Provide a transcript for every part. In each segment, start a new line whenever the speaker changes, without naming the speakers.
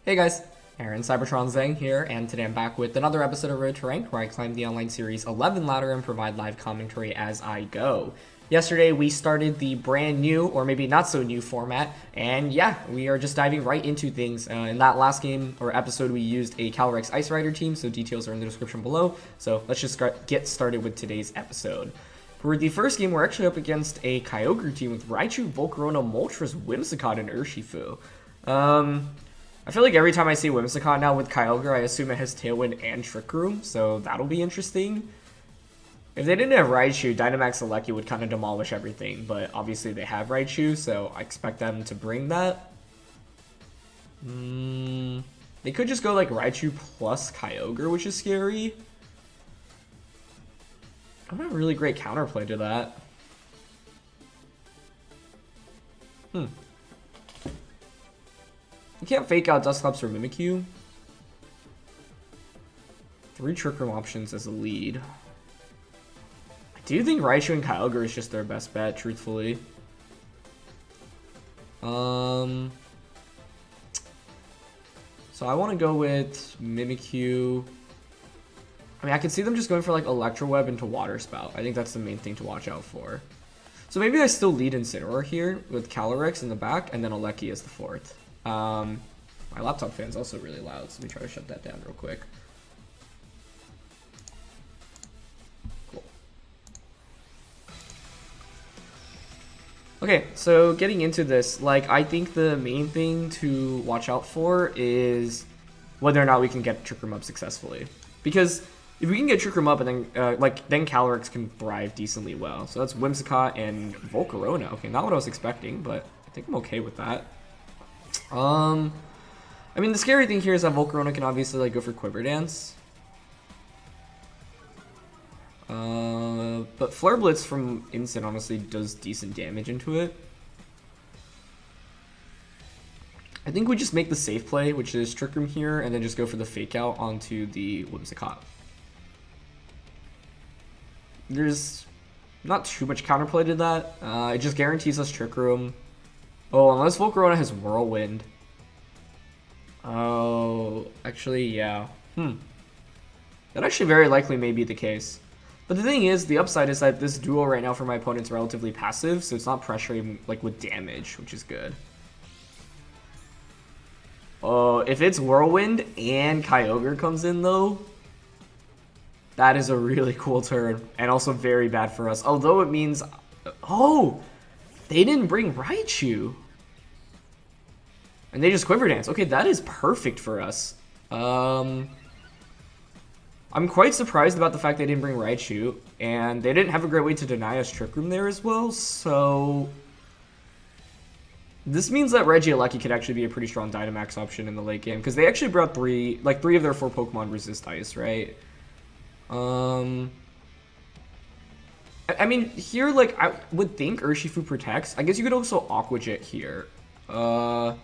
Hey guys, Aaron Cybertron Zhang here, and today I'm back with another episode of Road to Rank, where I climb the online series 11 ladder and provide live commentary as I go. Yesterday we started the brand new, or maybe not so new format, and yeah, we are just diving right into things. In that last game, or episode, we used a Calyrex Ice Rider team, so details are in the description below, so let's just get started with today's episode. For the first game, we're actually up against a Kyogre team with Raichu, Volcarona, Moltres, Whimsicott, and Urshifu. I feel like every time I see Whimsicott now with Kyogre, I assume it has Tailwind and Trick Room, so that'll be interesting. If they didn't have Raichu, Dynamax Lele would kind of demolish everything, but obviously they have Raichu, so I expect them to bring that. They could just go like Raichu plus Kyogre, which is scary. I don't have a really great counterplay to that. You can't fake out Dusclops or Mimikyu. 3 Trick Room options as a lead. I do think Raichu and Kyogre is just their best bet, truthfully. So I want to go with Mimikyu. I mean, I could see them just going for like Electro Web into Water Spout. I think that's the main thing to watch out for. So maybe I still lead Incineroar here with Calyrex in the back and then Lele as the 4th. My laptop fan's also really loud, so let me try to shut that down real quick. Cool. Okay, so getting into this, like, I think the main thing to watch out for is whether or not we can get Trick Room up successfully. Because if we can get Trick Room up, and then then Calyrex can thrive decently well. So that's Whimsicott and Volcarona. Okay, not what I was expecting, but I think I'm okay with that. I mean, the scary thing here is that Volcarona can obviously like go for Quiver Dance. But Flare Blitz from Instant honestly does decent damage into it. I think we just make the safe play, which is Trick Room here, and then just go for the Fake Out onto the Whimsicott. There's not too much counterplay to that. It just guarantees us Trick Room. Oh, unless Volcarona has Whirlwind. Oh, actually, yeah. That actually very likely may be the case. But the thing is, the upside is that this duo right now for my opponent's relatively passive, so it's not pressuring like with damage, which is good. Oh, if it's Whirlwind and Kyogre comes in though, that is a really cool turn, and also very bad for us. Although it means, oh, they didn't bring Raichu. And they just Quiver Dance. Okay, that is perfect for us. I'm quite surprised about the fact they didn't bring Raichu. And they didn't have a great way to deny us Trick Room there as well. So this means that Regieleki could actually be a pretty strong Dynamax option in the late game. Because they actually brought 3 of their 4 Pokemon resist Ice, right? I mean, here, like, I would think Urshifu protects. I guess you could also Aqua Jet here. I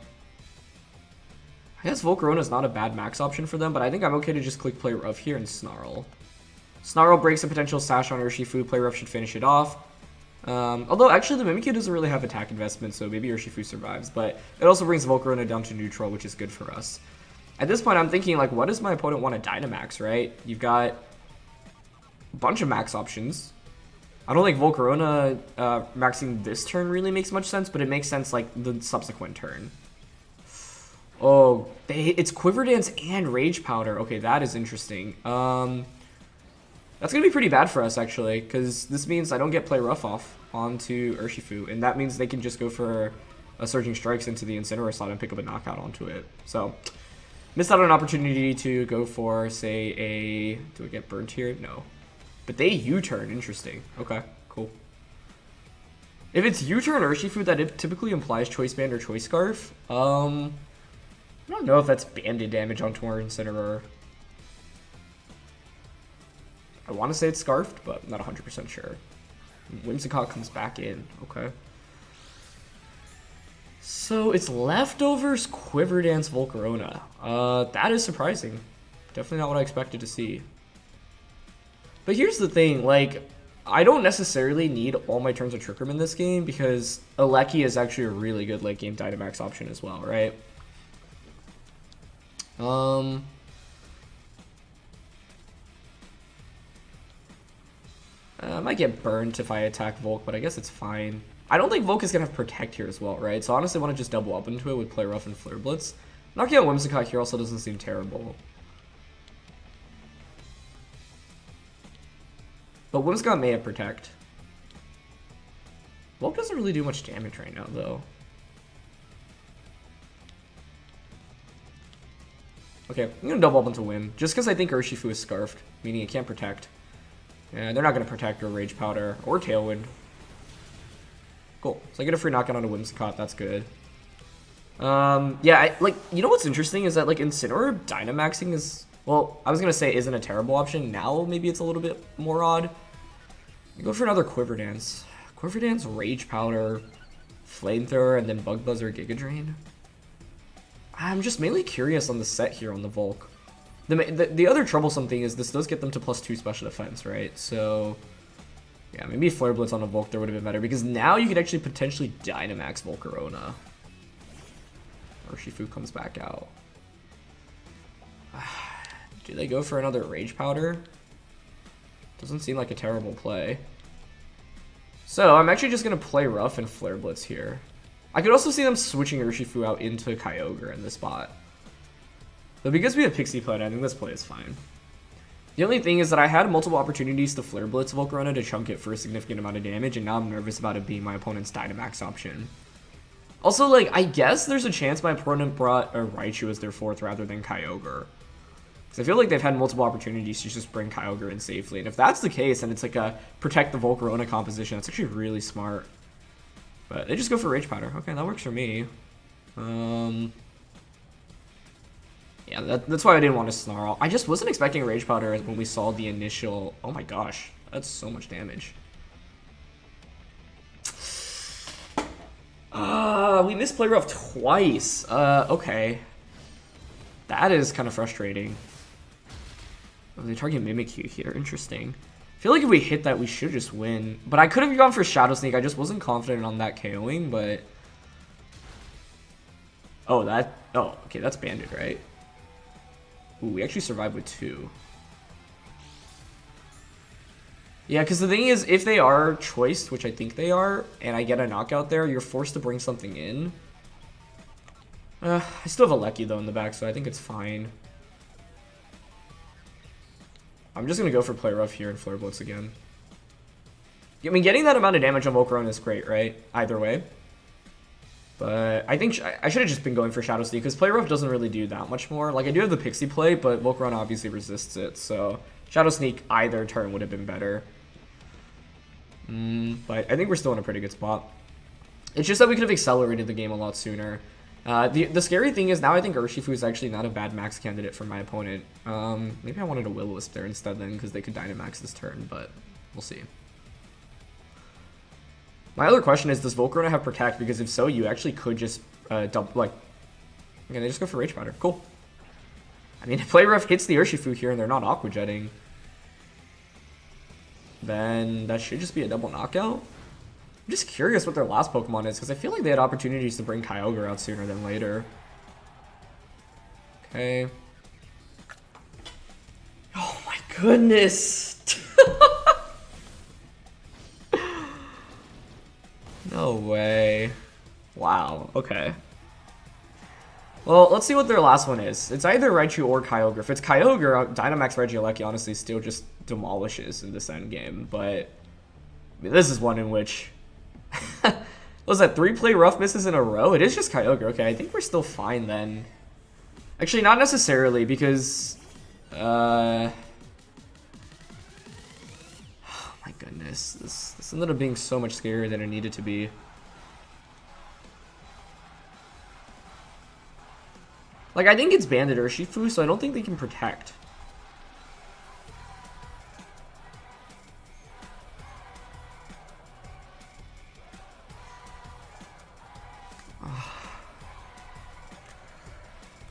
guess Volcarona is not a bad max option for them, but I think I'm okay to just click Play Rough here and Snarl. Snarl breaks a potential Sash on Urshifu. Play Rough should finish it off. Although, actually, the Mimikyu doesn't really have attack investment, so maybe Urshifu survives. But it also brings Volcarona down to neutral, which is good for us. At this point, I'm thinking, like, what does my opponent want to Dynamax, right? You've got a bunch of max options. I don't think Volcarona maxing this turn really makes much sense, but it makes sense like the subsequent turn. Oh, it's Quiver Dance and Rage Powder. Okay, that is interesting. That's going to be pretty bad for us, actually, because this means I don't get Play Rough off onto Urshifu, and that means they can just go for a Surging Strikes into the Incineroar slot and pick up a Knockout onto it. So, missed out on an opportunity to go for, say, a... Do I get burnt here? No. But they U-turn. Interesting. Okay, cool. If it's U-turn Urshifu, that typically implies Choice Band or Choice Scarf. I don't know if that's banded damage onto our Incineroar. I want to say it's Scarfed, but I'm not 100% sure. Whimsicott comes back in. Okay. So it's Leftovers Quiver Dance Volcarona. That is surprising. Definitely not what I expected to see. But here's the thing, like, I don't necessarily need all my turns of Trick Room in this game because Lele is actually a really good late game Dynamax option as well, right? I might get burnt if I attack Volk, but I guess it's fine. I don't think Volk is going to have Protect here as well, right? So honestly, I want to just double up into it with Play Rough and Flare Blitz. Knocking out Whimsicott here also doesn't seem terrible. But Whimsicott may have Protect. Volk doesn't really do much damage right now, though. Okay, I'm going to double up into Whim, just because I think Urshifu is Scarfed, meaning it can't Protect. Yeah, they're not going to Protect or Rage Powder or Tailwind. Cool. So I get a free knockout on a Whimsicott, that's good. Yeah, you know what's interesting is that, like, Incineroar Dynamaxing is, well, I was going to say isn't a terrible option. Now maybe it's a little bit more odd. I go for another Quiver Dance. Quiver Dance, Rage Powder, Flamethrower, and then Bug Buzz or Giga Drain. I'm just mainly curious on the set here on the Volk. The other troublesome thing is this does get them to +2 special defense, right? So, yeah, maybe Flare Blitz on a Volk there would have been better, because now you could actually potentially Dynamax Volcarona. Urshifu comes back out. Do they go for another Rage Powder? Doesn't seem like a terrible play. So, I'm actually just going to play Rough and Flare Blitz here. I could also see them switching Urshifu out into Kyogre in this spot. But because we have Pixie Plate, I think this play is fine. The only thing is that I had multiple opportunities to Flare Blitz Volcarona to chunk it for a significant amount of damage, and now I'm nervous about it being my opponent's Dynamax option. Also, like, I guess there's a chance my opponent brought a Raichu as their 4th rather than Kyogre. Because I feel like they've had multiple opportunities to just bring Kyogre in safely. And if that's the case, and it's like a protect the Volcarona composition, that's actually really smart. But they just go for Rage Powder. Okay, that works for me. Yeah, that's why I didn't want to Snarl. I just wasn't expecting Rage Powder when we saw the initial... Oh my gosh, that's so much damage. We missed Play Rough twice. Okay. That is kind of frustrating. Oh, they target Mimikyu here. Interesting. I feel like if we hit that, we should just win. But I could have gone for Shadow Sneak. I just wasn't confident on that KOing, but... Oh, okay, that's Banded, right? Ooh, we actually survived with 2. Yeah, because the thing is, if they are choiced, which I think they are, and I get a knockout there, you're forced to bring something in. I still have a Lecky, though, in the back, so I think it's fine. I'm just going to go for Play Rough here and Flare Blitz again. I mean, getting that amount of damage on Volcarona is great, right? Either way. But I think I should have just been going for Shadow Sneak, because Play Rough doesn't really do that much more. Like, I do have the Pixie Play, but Volcarona obviously resists it, so Shadow Sneak either turn would have been better. But I think we're still in a pretty good spot. It's just that we could have accelerated the game a lot sooner. The scary thing is now I think Urshifu is actually not a bad max candidate for my opponent. Maybe I wanted a Will-O-Wisp there instead then, because they could Dynamax this turn, but we'll see. My other question is, does Volcarona have Protect? Because if so, you actually could just dump, like... Okay, they just go for Rage Powder. Cool. I mean, if Play Rough hits the Urshifu here and they're not Aqua Jetting, then that should just be a double knockout. I'm just curious what their last Pokemon is, because I feel like they had opportunities to bring Kyogre out sooner than later. Okay. Oh my goodness! No way. Wow, okay. Well, let's see what their last one is. It's either Raichu or Kyogre. If it's Kyogre, Dynamax Regieleki honestly still just demolishes in this endgame, but I mean, this is one in which... Was that 3 Play Rough misses in a row? It is just Kyogre. Okay, I think we're still fine then. Actually, not necessarily, because... Oh my goodness. This ended up being so much scarier than it needed to be. Like, I think it's Banded Urshifu, so I don't think they can Protect.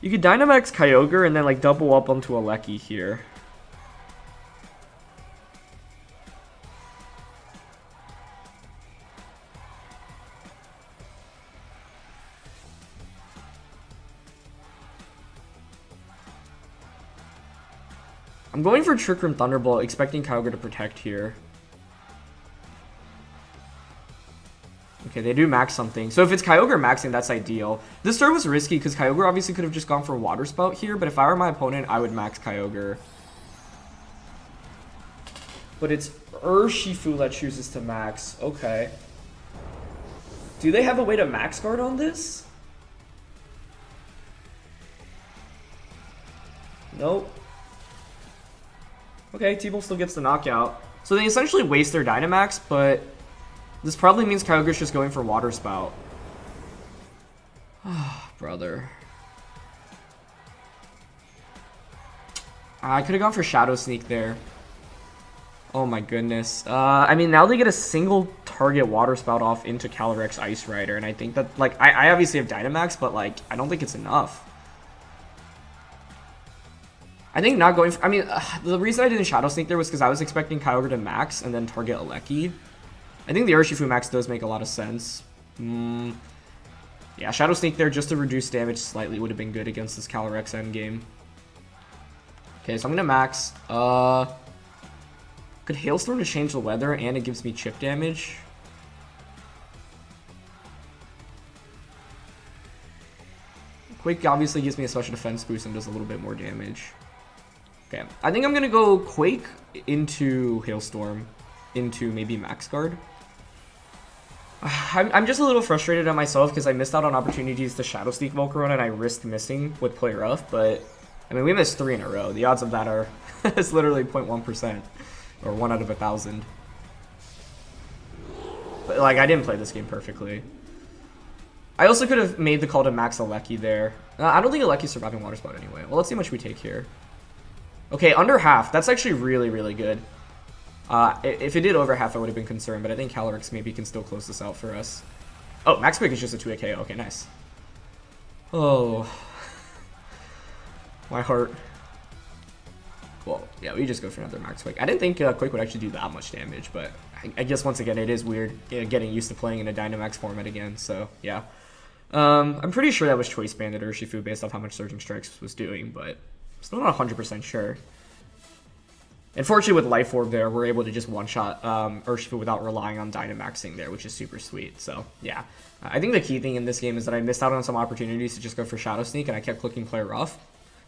You could Dynamax Kyogre and then, like, double up onto a Lecky here. I'm going for Trick Room Thunderbolt, expecting Kyogre to protect here. Okay, they do max something. So if it's Kyogre maxing, that's ideal. This turn was risky because Kyogre obviously could have just gone for Water Spout here, but if I were my opponent, I would max Kyogre. But it's Urshifu that chooses to max. Okay. Do they have a way to max guard on this? Nope. Okay, T-Bolt still gets the knockout. So they essentially waste their Dynamax, but this probably means Kyogre's just going for Water Spout. Ah, brother. I could have gone for Shadow Sneak there. Oh my goodness. I mean, now they get a single target Water Spout off into Calyrex Ice Rider, and I think that, like, I obviously have Dynamax, but, like, I don't think it's enough. I think not going for, I mean, the reason I didn't Shadow Sneak there was because I was expecting Kyogre to max and then target Alecki. I think the Urshifu max does make a lot of sense. Yeah, Shadow Sneak there just to reduce damage slightly would have been good against this Calyrex endgame. Okay, so I'm gonna max. Could Hailstorm to change the weather and it gives me chip damage? Quake obviously gives me a special defense boost and does a little bit more damage. Okay, I think I'm gonna go Quake into Hailstorm into maybe Max Guard. I'm just a little frustrated at myself because I missed out on opportunities to Shadow Sneak Volcarona and I risked missing with Play Rough, but I mean, we missed 3 in a row. The odds of that are it's literally 0.1%. Or 1 out of 1,000. But, like, I didn't play this game perfectly. I also could have made the call to max Alecki there. I don't think Alecki's surviving Water Spout anyway. Well, let's see how much we take here. Okay, under half. That's actually really, really good. If it did over half, I would have been concerned, but I think Calyrex maybe can still close this out for us. Oh, Max Quick is just a 2-hit KO. Okay, nice. Oh. My heart. Well, yeah, we just go for another Max Quake. I didn't think Quake would actually do that much damage, but I guess once again, it is weird getting used to playing in a Dynamax format again, so yeah. I'm pretty sure that was Choice Banded Urshifu based off how much Surging Strikes was doing, but still not 100% sure. Unfortunately, with Life Orb there, we're able to just one-shot Urshifu without relying on Dynamaxing there, which is super sweet, so yeah. I think the key thing in this game is that I missed out on some opportunities to just go for Shadow Sneak, and I kept clicking Play Rough.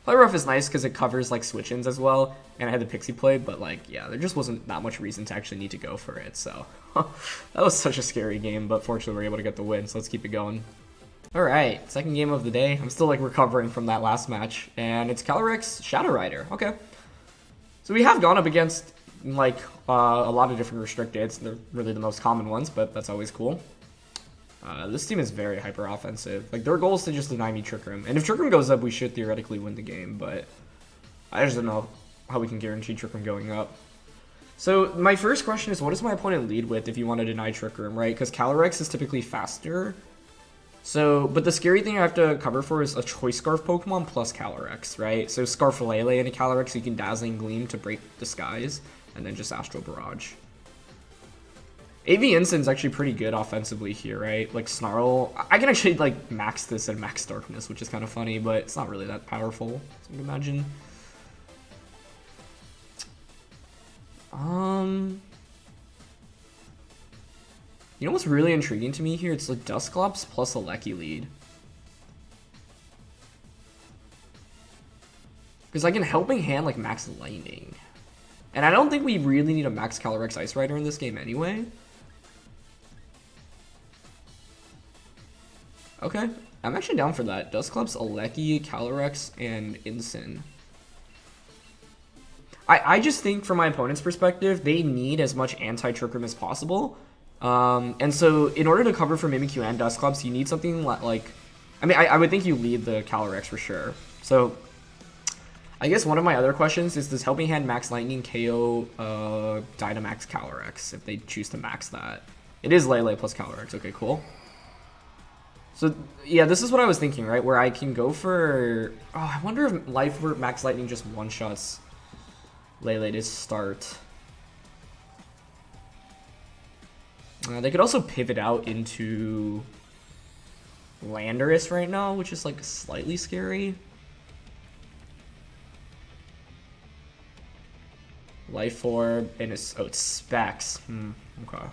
Play Rough is nice because it covers like switch-ins as well, and I had the Pixie Play, but like, yeah, there just wasn't that much reason to actually need to go for it, so that was such a scary game, but fortunately we were able to get the win, so let's keep it going. Alright, second game of the day. I'm still like recovering from that last match, and it's Calyrex Shadow Rider. Okay. So we have gone up against like a lot of different restricteds. They're really the most common ones, but that's always cool. This team is very hyper offensive. Like, their goal is to just deny me Trick Room. And if Trick Room goes up, we should theoretically win the game, but I just don't know how we can guarantee Trick Room going up. So my first question is, what does my opponent lead with if you want to deny Trick Room, right? Because Calyrex is typically faster. So, but the scary thing I have to cover for is a Choice Scarf Pokemon plus Calyrex, right? So Scarf Lele into Calyrex, so you can Dazzling Gleam to break the skies, and then just Astral Barrage. AV Ensign's actually pretty good offensively here, right? Like Snarl, I can actually like max this at Max Darkness, which is kind of funny, but it's not really that powerful, as you can imagine. You know what's really intriguing to me here? It's like Dusclops plus a Alecki lead. Because I can Helping Hand like Max Lightning. And I don't think we really need a Max Calyrex Ice Rider in this game anyway. Okay, I'm actually down for that. Dusclops, Alecki, Calyrex, and Ensign. I just think from my opponent's perspective, they need as much anti-Trick Room as possible. And so in order to cover for Mimikyu and Dusclops, you need something like... I mean, I would think you lead the Calyrex for sure. So I guess one of my other questions is, does Helping Hand Max Lightning KO Dynamax Calyrex if they choose to max that? It is Lele plus Calyrex. Okay, cool. So, yeah, this is what I was thinking, right? Where I can go for... Oh, I wonder if Life Orb Max Lightning just one-shots Lele to start. They could also pivot out into Landorus right now, which is, like, slightly scary. Life Orb, and it's, oh, it's Specs. Okay.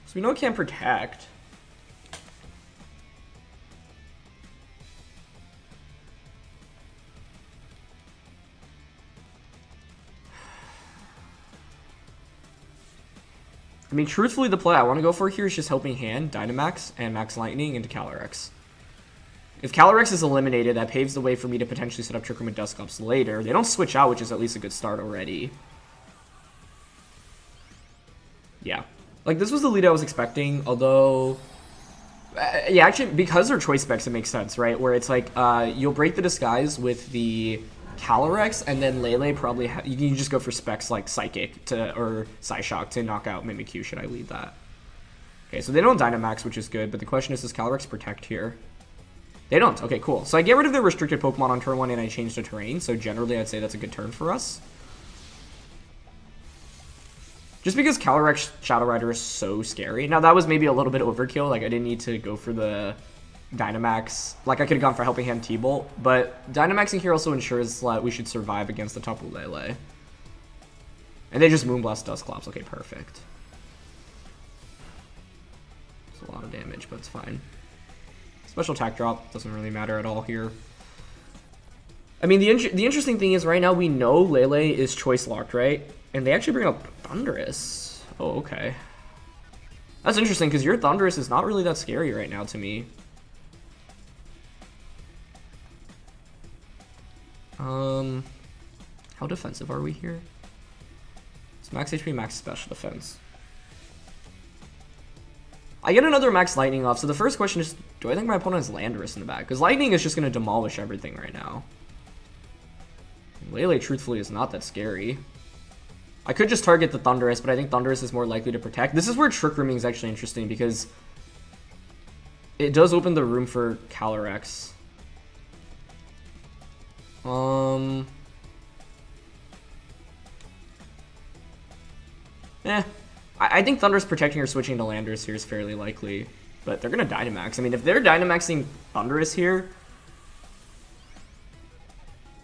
So we know it can't protect. I mean, truthfully, the play I want to go for here is just Helping Hand, Dynamax, and Max Lightning into Calyrex. If Calyrex is eliminated, that paves the way for me to potentially set up Trick Room and Dusclops later. They don't switch out, which is at least a good start already. Yeah. Like, this was the lead I was expecting, although... yeah, actually, because they're choice specs, it makes sense, right? Where it's like, you'll break the disguise with the Calyrex, and then Lele probably... you can just go for specs like Psychic to or Psyshock to knock out Mimikyu, should I lead that? Okay, so they don't Dynamax, which is good, but the question is, does Calyrex protect here? They don't. Okay, cool. So I get rid of the restricted Pokemon on turn 1 and I change the terrain, so generally I'd say that's a good turn for us. Just because Calyrex Shadow Rider is so scary. Now, that was maybe a little bit overkill. Like, I didn't need to go for the Dynamax. Like, I could have gone for Helping Hand T-Bolt, but Dynamaxing here also ensures that we should survive against the Tapu Lele. And they just Moonblast Dusclops. Okay, perfect. It's a lot of damage, but it's fine. Special attack drop doesn't really matter at all here. I mean, the interesting thing is right now we know Lele is choice locked, right? And they actually bring up Thundurus. Oh, okay. That's interesting because your Thundurus is not really that scary right now to me. How defensive are we here? It's max HP, max special defense. I get another Max Lightning off, so the first question is, do I think my opponent has Landorus in the back? Because Lightning is just going to demolish everything right now. Lele, truthfully, is not that scary. I could just target the Thundurus, but I think Thundurus is more likely to protect. This is where Trick Rooming is actually interesting, because it does open the room for Calyrex. I think Thundurus protecting or switching to Landorus here is fairly likely, but they're going to Dynamax. I mean, if they're Dynamaxing Thundurus here,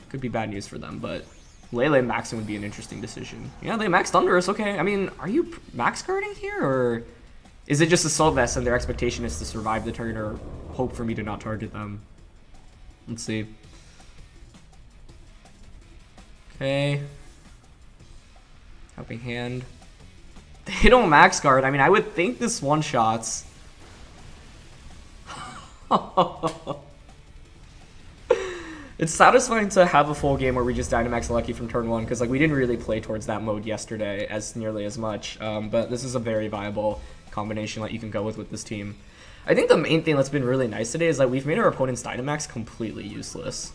could be bad news for them, but Lele maxing would be an interesting decision. Yeah, they max Thundurus, okay. I mean, are you max guarding here, or is it just Assault Vest and their expectation is to survive the turn or hope for me to not target them? Let's see. Okay. Helping Hand. They don't max guard. I mean, I would think this one-shots. It's satisfying to have a full game where we just Dynamax Lucky from turn 1, because like we didn't really play towards that mode yesterday as nearly as much. But this is a very viable combination that you can go with this team. I think the main thing that's been really nice today is that we've made our opponent's Dynamax completely useless.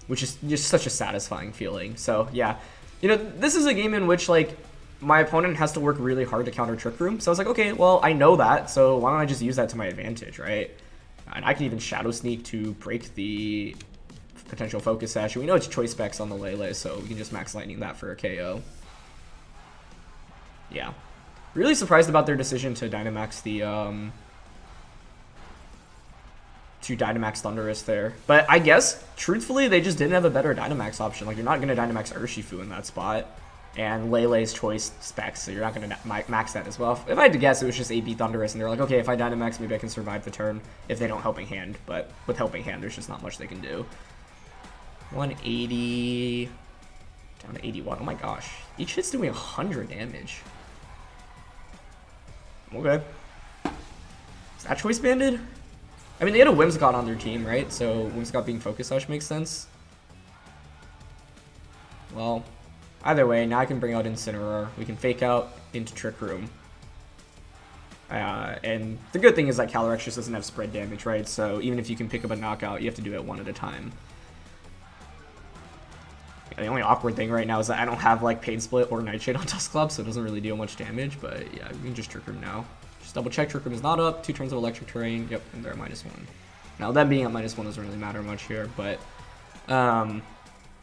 Which is just such a satisfying feeling. So yeah, you know, this is a game in which like my opponent has to work really hard to counter Trick Room. So I was like, okay, well, I know that, so why don't I just use that to my advantage, right? And I can even Shadow Sneak to break the potential Focus Sash. We know it's choice specs on the Lele, so we can just Max Lightning that for a KO. Yeah. Really surprised about their decision to Dynamax the, to Dynamax Thundurus there. But I guess, truthfully, they just didn't have a better Dynamax option. Like, you're not going to Dynamax Urshifu in that spot. And Lele's choice specs, so you're not going to max that as well. If I had to guess, it was just AB Thundurus, and they're like, okay, if I Dynamax, maybe I can survive the turn if they don't Helping Hand. But with Helping Hand, there's just not much they can do. 180... down to 81. Oh my gosh. Each hit's doing 100 damage. Okay. Is that choice banded? I mean, they had a Whimsicott on their team, right? So Whimsicott being Focus Sash makes sense. Well... either way, now I can bring out Incineroar. We can fake out into Trick Room. And the good thing is that Calyrex just doesn't have spread damage, right? So even if you can pick up a knockout, you have to do it one at a time. Yeah, the only awkward thing right now is that I don't have like Pain Split or Nightshade on Dusclops, so it doesn't really deal much damage. But yeah, we can just Trick Room now. Just double check Trick Room is not up. 2 turns of Electric Terrain. Yep, and they're at -1. Now them being at -1 doesn't really matter much here, but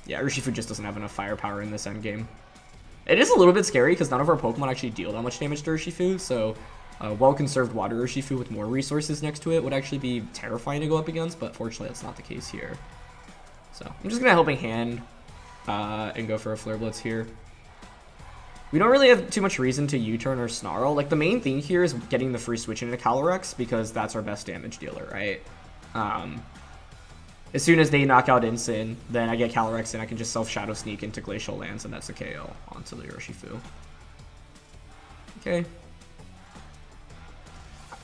yeah, Urshifu just doesn't have enough firepower in this endgame. It is a little bit scary because none of our Pokemon actually deal that much damage to Urshifu, so well-conserved Water Urshifu with more resources next to it would actually be terrifying to go up against, but fortunately that's not the case here. So I'm just gonna Helping Hand and go for a Flare Blitz here. We don't really have too much reason to U-turn or Snarl. Like, the main thing here is getting the free switch into Calyrex, because that's our best damage dealer, right? As soon as they knock out Incin, then I get Calyrex and I can just self-Shadow Sneak into Glacial Lands, and that's a KO onto the Urshifu. Okay.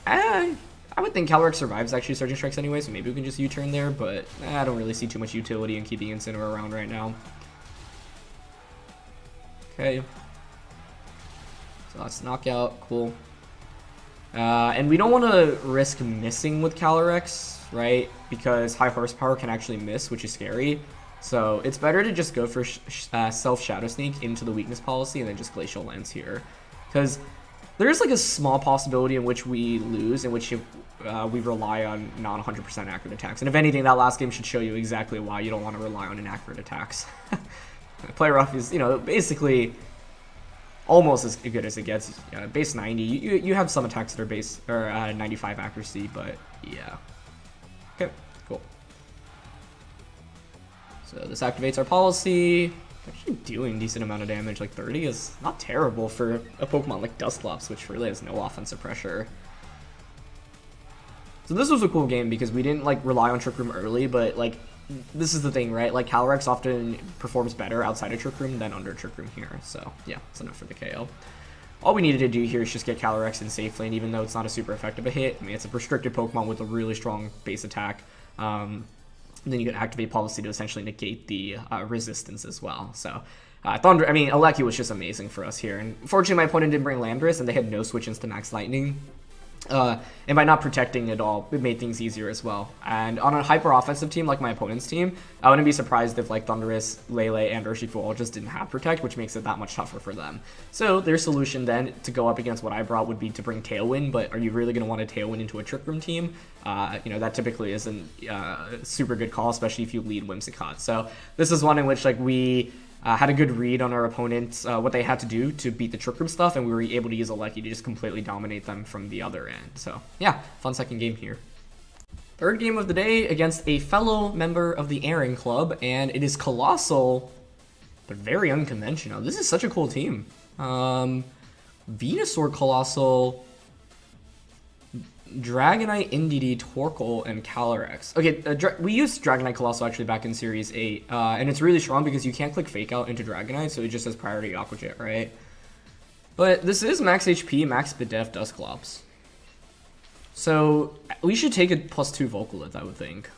I would think Calyrex survives actually Surging Strikes anyway, so maybe we can just U-turn there, but I don't really see too much utility in keeping Incineroar around right now. Okay. So that's knockout, cool. And we don't want to risk missing with Calyrex, right? Because high horsepower can actually miss, which is scary. So it's better to just go for self-Shadow Sneak into the weakness policy and then just Glacial Lance here. Because there's like a small possibility in which we lose, in which we rely on not 100% accurate attacks. And if anything, that last game should show you exactly why you don't want to rely on inaccurate attacks. Play rough is, you know, basically almost as good as it gets. Base 90. You have some attacks that are base or 95 accuracy, but yeah. Okay, cool. So this activates our policy. Actually doing a decent amount of damage, like 30 is not terrible for a Pokemon like Dusclops, which really has no offensive pressure. So this was a cool game because we didn't like rely on Trick Room early, but like this is the thing, right? Like Calyrex often performs better outside of Trick Room than under Trick Room here. So yeah, it's enough for the KO. All we needed to do here is just get Calyrex in safe lane, even though it's not a super effective a hit. I mean, it's a restricted Pokemon with a really strong base attack. Then you can activate policy to essentially negate the resistance as well. So Aleki was just amazing for us here. And fortunately, my opponent didn't bring Landorus, and they had no switch-ins to Max Lightning. And by not protecting it all, it made things easier as well. And on a hyper-offensive team like my opponent's team, I wouldn't be surprised if like Thundurus, Lele, and Urshifu all just didn't have Protect, which makes it that much tougher for them. So their solution then to go up against what I brought would be to bring Tailwind, but are you really going to want to Tailwind into a Trick Room team? You know, that typically isn't a super good call, especially if you lead Whimsicott. So this is one in which like we had a good read on our opponents, what they had to do to beat the Trick Room stuff, and we were able to use Aleki to just completely dominate them from the other end. So yeah, fun second game here. Third game of the day against a fellow member of the Aaron Club, and it is Coalossal, but very unconventional. This is such a cool team. Venusaur, Coalossal, Dragonite, Indeedee, Torkoal, and Calyrex. Okay, we used Dragonite Coalossal actually back in Series 8, and it's really strong because you can't click Fake Out into Dragonite, so it just says Priority Aqua Jet, right? But this is max HP, max Bidef, Dusclops. So we should take a +2 Volcarona, I would think.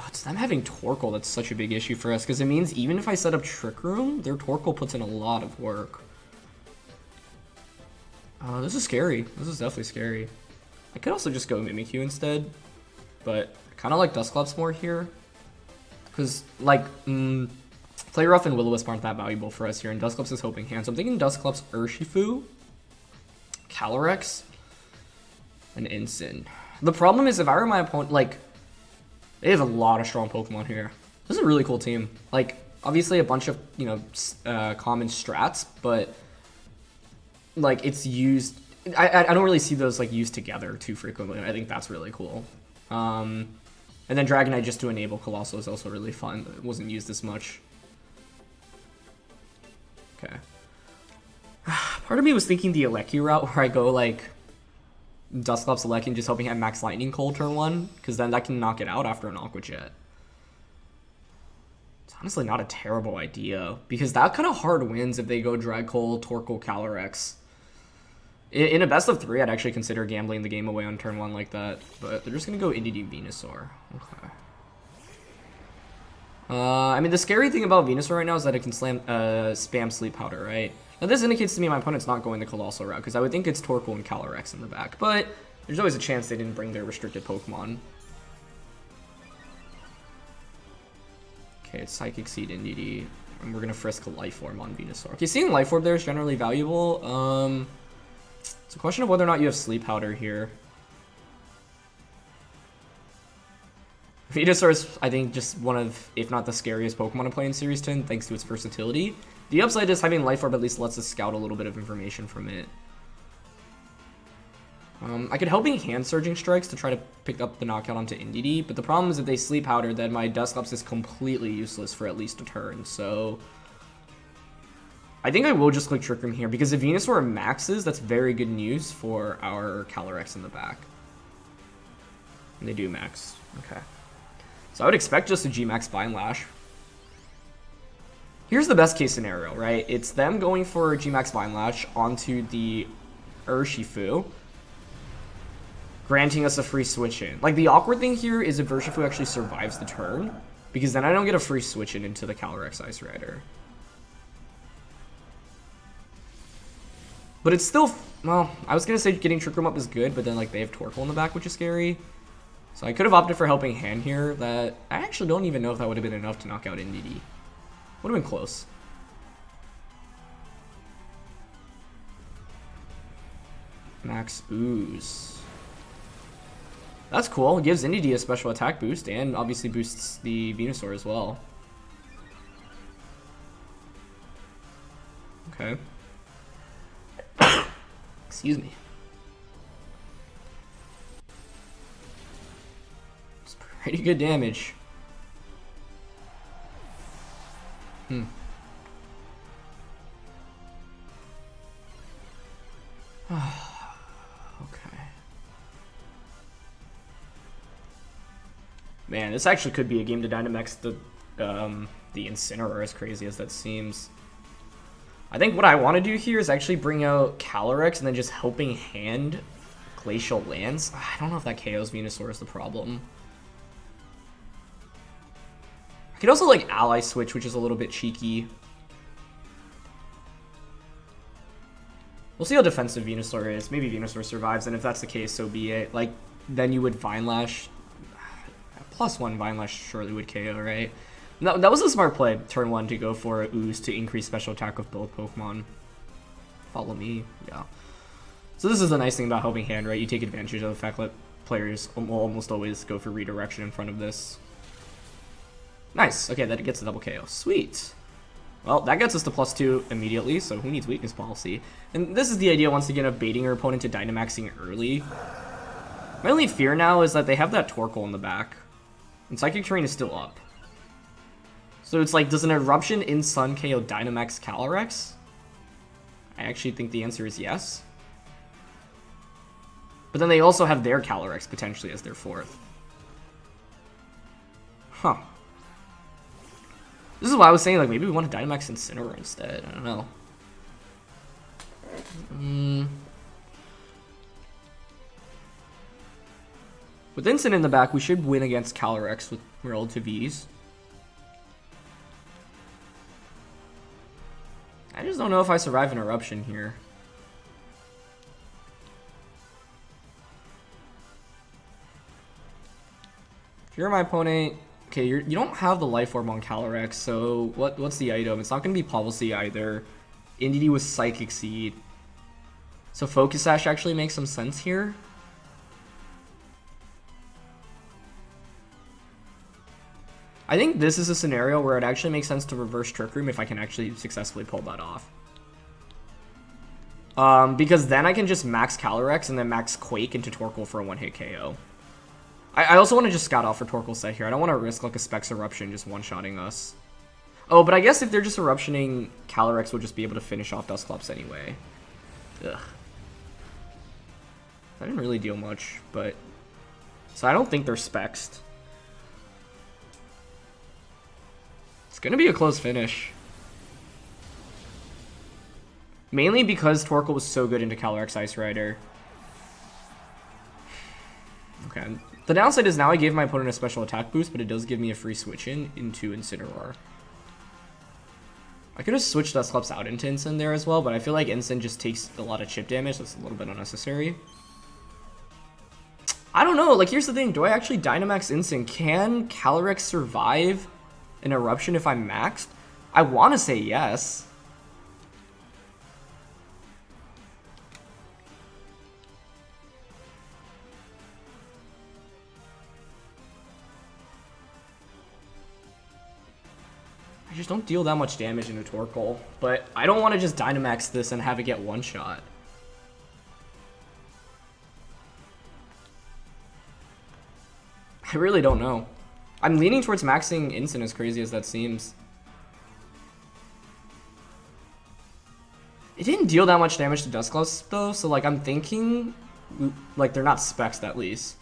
It's them having Torkoal that's such a big issue for us, because it means even if I set up Trick Room, their Torkoal puts in a lot of work. This is scary. This is definitely scary. I could also just go Mimikyu instead, but I kind of like Dusclops more here. Because, like, Play Rough and Will-O-Wisp aren't that valuable for us here, and Dusclops is Helping Hand. So I'm thinking Dusclops, Urshifu, Calyrex, and Incin. The problem is if I were my opponent, like, they have a lot of strong Pokemon here. This is a really cool team. Like, obviously a bunch of, you know, common strats, but, like, it's used... I don't really see those, like, used together too frequently. I think that's really cool. And then Dragonite just to enable Coalossal is also really fun. It wasn't used as much. Okay. Part of me was thinking the Aleki route where I go, like, Dusclops, Aleki, and just hoping I have Max Lightning Cold turn 1, because then that can knock it out after an Aqua Jet. It's honestly not a terrible idea, because that kind of hard wins if they go Dragcoal, Torkoal, Calyrex. In a best of 3, I'd actually consider gambling the game away on turn 1 like that, but they're just going to go Indeedee Venusaur. Okay. I mean, the scary thing about Venusaur right now is that it can spam Sleep Powder, right? Now, this indicates to me my opponent's not going the Coalossal route, because I would think it's Torkoal and Calyrex in the back, but there's always a chance they didn't bring their restricted Pokemon. Okay, it's Psychic Seed, Indeedee, and we're going to frisk a Life Orb on Venusaur. Okay, seeing Life Orb there is generally valuable. It's a question of whether or not you have Sleep Powder here. Venusaur is, I think, just one of, if not the scariest Pokemon to play in Series 10, thanks to its versatility. The upside is having Life Orb at least lets us scout a little bit of information from it. I could Helping Hand Surging Strikes to try to pick up the knockout onto Indeedee, but the problem is if they Sleep Powder, then my Dusclops is completely useless for at least a turn, so... I think I will just click Trick Room here, because if Venusaur maxes, that's very good news for our Calyrex in the back. And they do max. Okay. So I would expect just a G-Max Vine Lash. Here's the best case scenario, right? It's them going for a G-Max Vine Lash onto the Urshifu, granting us a free switch in. Like, the awkward thing here is if Urshifu actually survives the turn, because then I don't get a free switch in into the Calyrex Ice Rider. But it's still, well, I was going to say getting Trick Room up is good, but then, like, they have Torkoal in the back, which is scary. So I could have opted for Helping Hand here. That I actually don't even know if that would have been enough to knock out Indeedee. Would have been close. Max Ooze. That's cool. It gives Indeedee a special attack boost and obviously boosts the Venusaur as well. Okay. Excuse me. It's pretty good damage. Okay. Man, this actually could be a game to Dynamax the Incineroar, as crazy as that seems. I think what I want to do here is actually bring out Calyrex and then just Helping Hand Glacial Lance. I don't know if that KOs Venusaur is the problem. I could also like Ally Switch, which is a little bit cheeky. We'll see how defensive Venusaur is. Maybe Venusaur survives, and if that's the case, so be it. Like, then you would Vine Lash. +1 Vine Lash surely would KO, right? That was a smart play, turn 1, to go for a Ooze to increase special attack of both Pokemon. Follow me, yeah. So this is the nice thing about Helping Hand, right? You take advantage of the fact that players will almost always go for redirection in front of this. Nice, okay, that gets a double KO. Sweet. Well, that gets us to +2 immediately, so who needs Weakness Policy? And this is the idea, once again, of baiting your opponent to Dynamaxing early. My only fear now is that they have that Torkoal in the back, and Psychic Terrain is still up. So it's like, does an Eruption in Sun KO Dynamax Calyrex? I actually think the answer is yes. But then they also have their Calyrex potentially as their fourth. Huh. This is why I was saying, like, maybe we want to Dynamax Incineroar instead. I don't know. With Incin in the back, we should win against Calyrex with relative ease. I just don't know if I survive an Eruption here. If you're my opponent, okay, you don't have the Life Orb on Calyrex, so what's the item? It's not going to be Policy either. Indeedee with Psychic Seed. So Focus Sash actually makes some sense here. I think this is a scenario where it actually makes sense to reverse Trick Room if I can actually successfully pull that off. Because then I can just max Calyrex and then max Quake into Torkoal for a one-hit KO. I also want to just scout off for Torkoal set here. I don't want to risk like a Specs Eruption just one-shotting us. Oh, but I guess if they're just Eruptioning, Calyrex will just be able to finish off Dusclops anyway. Ugh. That didn't really deal much, but... So I don't think they're Spexed. It's gonna be a close finish. Mainly because Torkoal was so good into Calyrex Ice Rider. Okay. The downside is now I gave my opponent a special attack boost, but it does give me a free switch into Incineroar. I could have switched Dusclops out into Incin there as well, but I feel like Incin just takes a lot of chip damage. That's a little bit unnecessary. I don't know. Like, here's the thing. Do I actually Dynamax Incin? Can Calyrex survive an Eruption if I'm maxed? I want to say yes. I just don't deal that much damage into Torkoal, but I don't want to just Dynamax this and have it get one shot. I really don't know. I'm leaning towards maxing Instant, as crazy as that seems. It didn't deal that much damage to Dusclops though, so like I'm thinking like they're not specs at least.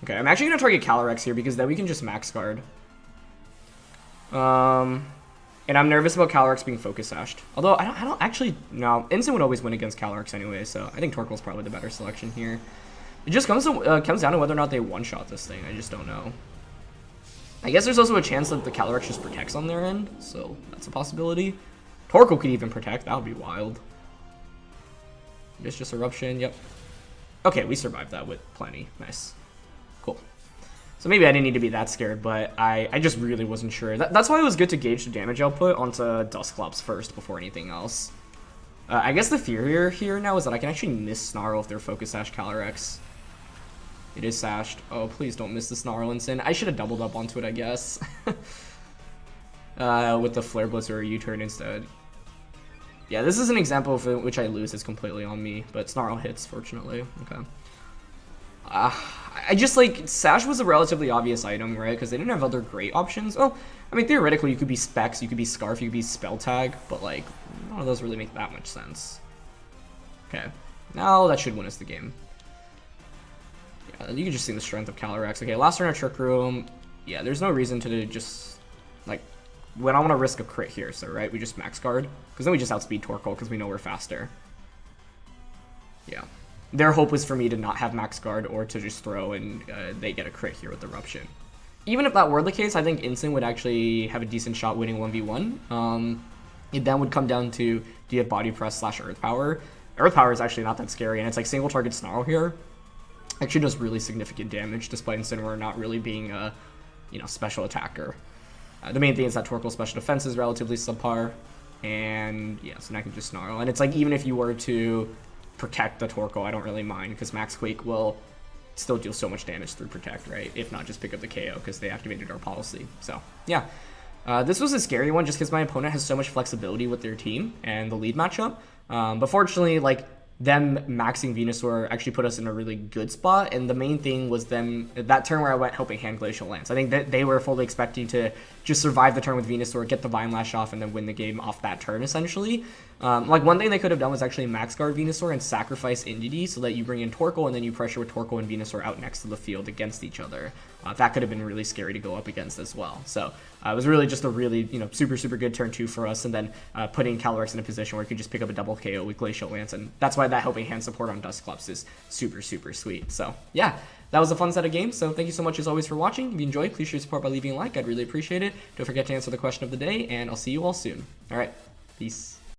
Okay, I'm actually gonna target Calyrex here because then we can just max guard. And I'm nervous about Calyrex being focus sashed. Although I don't actually no. Instant would always win against Calyrex anyway, so I think Torkoal's probably the better selection here. It just comes down to whether or not they one-shot this thing. I just don't know. I guess there's also a chance that the Calyrex just protects on their end, so that's a possibility. Torkoal could even protect. That would be wild. It's just Eruption. Yep. Okay, we survived that with plenty. Nice. Cool. So maybe I didn't need to be that scared, but I just really wasn't sure. That's why it was good to gauge the damage output onto Dusclops first before anything else. I guess the fear here now is that I can actually miss Snarl if they're Focus Sash Calyrex. It is sashed. Oh, please don't miss the Snarl Instant. I should have doubled up onto it, I guess. With the Flare Blitz or a U-turn instead. Yeah, this is an example of which I lose. It's completely on me, but Snarl hits, fortunately. Okay. I just, like, Sash was a relatively obvious item, right? Because they didn't have other great options. Oh, I mean, theoretically, you could be Specs, you could be Scarf, you could be Spell Tag, but, like, none of those really make that much sense. Okay. Now that should win us the game. Yeah, you can just see the strength of Calyrex. Okay, last turn of Trick Room. Yeah, there's no reason to just, like, when I want to risk a crit here, so, right, we just max guard. Because then we just outspeed Torkoal because we know we're faster. Yeah. Their hope was for me to not have max guard or to just throw and they get a crit here with Eruption. Even if that were the case, I think Instant would actually have a decent shot winning 1v1. It then would come down to, do you have Body Press / Earth Power? Earth Power is actually not that scary, and it's like single target Snarl here. Actually does really significant damage, despite Incineroar not really being a, you know, special attacker. The main thing is that Torkoal's special defense is relatively subpar, and yeah, so now I can just Snarl. And it's like, even if you were to protect the Torkoal, I don't really mind, because Max Quake will still deal so much damage through Protect, right? If not, just pick up the KO, because they activated our policy. So, yeah. This was a scary one, just because my opponent has so much flexibility with their team and the lead matchup. But fortunately, like, them maxing Venusaur actually put us in a really good spot, and the main thing was them, that turn where I went Helping Hand Glacial Lance. I think that they were fully expecting to just survive the turn with Venusaur, get the Vine Lash off, and then win the game off that turn, essentially. Like, one thing they could have done was actually max guard Venusaur and sacrifice Indeedee so that you bring in Torkoal, and then you pressure with Torkoal and Venusaur out next to the field against each other. That could have been really scary to go up against as well. So it was really just a really, you know, super good turn 2 for us, and then putting Calyrex in a position where you could just pick up a double KO with Glacial Lance, and that's why that Helping Hand support on Dusclops is super sweet. So yeah, that was a fun set of games. So thank you so much as always for watching. If you enjoyed, please show your support by leaving a like. I'd really appreciate it. Don't forget to answer the question of the day, and I'll see you all soon. All right, peace.